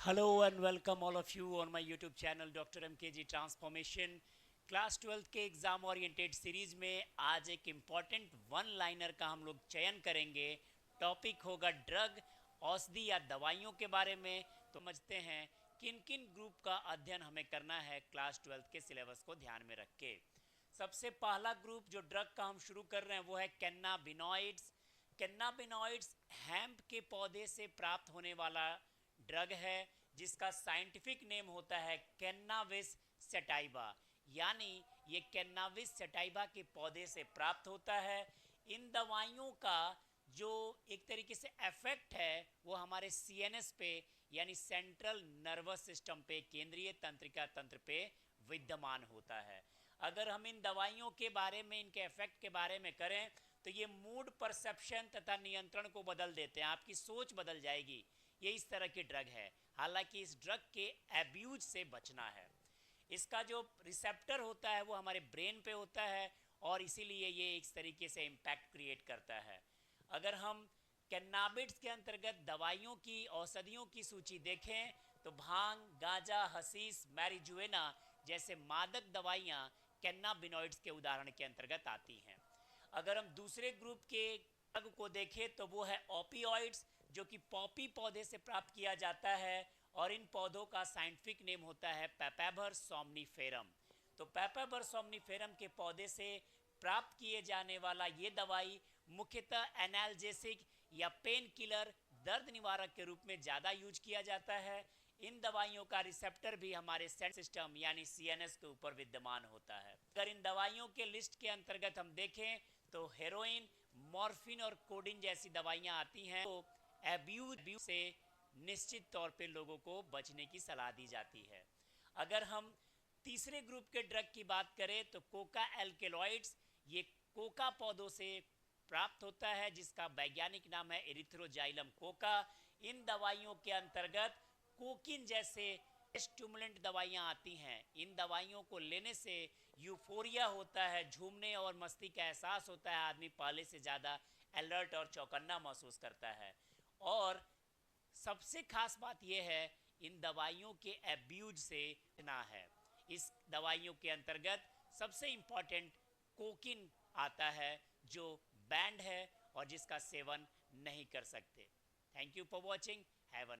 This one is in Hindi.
Hello and welcome all of you on my YouTube channel Dr. MKG Transformation। Class 12 के एग्ज़ाम ओरिएंटेड सीरीज़ में आज एक इम्पॉर्टेंट वन लाइनर का हम लोग चयन करेंगे। टॉपिक होगा ड्रग, औषधि या दवाइयों के बारे में। तो समझते हैं किन किन ग्रुप का अध्ययन हमें करना है क्लास 12 के सिलेबस को ध्यान में रख के। सबसे पहला ग्रुप जो ड्रग का हम शुरू कर रहे हैं वो है कैन्नाबिनॉइड्स। कैन्नाबिनॉइड्स हैम्प के पौधे से प्राप्त होने वाला ड्रग है जिसका साइंटिफिक नेम होता है कैन्नाबिस सैटाइवा, यानी ये कैन्नाबिस सैटाइवा के पौधे से प्राप्त होता है। इन दवाइयों का जो एक तरीके से इफेक्ट है वो हमारे सीएनएस पे यानी सेंट्रल नर्वस सिस्टम पे, केंद्रीय तंत्रिका तंत्र पे विद्यमान होता है। अगर हम इन दवाइयों के बारे में, इनके इफेक्ट के बारे में करें तो ये मूड परसेप्शन तथा नियंत्रण को बदल देते हैं, आपकी सोच बदल जाएगी। ये इस तरह की ड्रग है। हालांकि इस ड्रग के एब्यूज से बचना है। इसका जो रिसेप्टर होता है वो हमारे ब्रेन पे होता है और इसीलिए ये इस तरीके से इम्पैक्ट क्रिएट करता है। अगर हम कैन्नाबिड्स के अंतर्गत दवाइयों की, औषधियों की सूची देखें तो भांग, गांजा, हशीश, मैरिजुएना जैसे मादक दवाइयाँ कैन्नाबिनॉइड्स के उदाहरण के अंतर्गत आती हैं। अगर हम दूसरे ग्रुप के ड्रग को देखें तो वो है ओपिओइड्स, जो कि पॉपी पौधे से प्राप्त किया जाता है और इन पौधों का साइंटिफिक नेम होता है पैपावर सोमनिफेरम। तो पैपावर सोमनिफेरम के पौधे से प्राप्त किए जाने वाला ये दवाई मुख्यतः एनाल्जेसिक या पेन किलर, दर्द निवारक के रूप में ज़्यादा यूज किया जाता है। इन दवाइयों का रिसेप्टर भी हमारे सेंट्रल सिस्टम यानी सीएनएस के ऊपर विद्यमान होता है। अगर इन दवाइयों के लिस्ट के अंतर्गत हम देखें तो हेरोइन, मॉर्फिन और कोडिन जैसी दवाइयाँ आती हैं। तो एब्यूज से निश्चित तौर पे लोगों को बचने की सलाह दी जाती है। अगर हम तीसरे ग्रुप के ड्रग की बात करें तो कोका एल्केलॉइड्स, ये कोका पौधों से प्राप्त होता है जिसका वैज्ञानिक नाम है एरिथ्रोजाइलम कोका। इन दवाइयों के अंतर्गत कोकिन जैसे स्टिमुलेंट दवाइयाँ आती हैं। इन दवाइयों को लेने से यूफोरिया होता है, झूमने और मस्ती का एहसास होता है, आदमी पहले से ज़्यादा अलर्ट और चौकन्ना महसूस करता है। और सबसे खास बात यह है इन दवाइयों के एब्यूज से ना है। इस दवाइयों के अंतर्गत सबसे इम्पॉर्टेंट कोकिन आता है जो बैंड है और जिसका सेवन नहीं कर सकते। Thank you for watching. Have a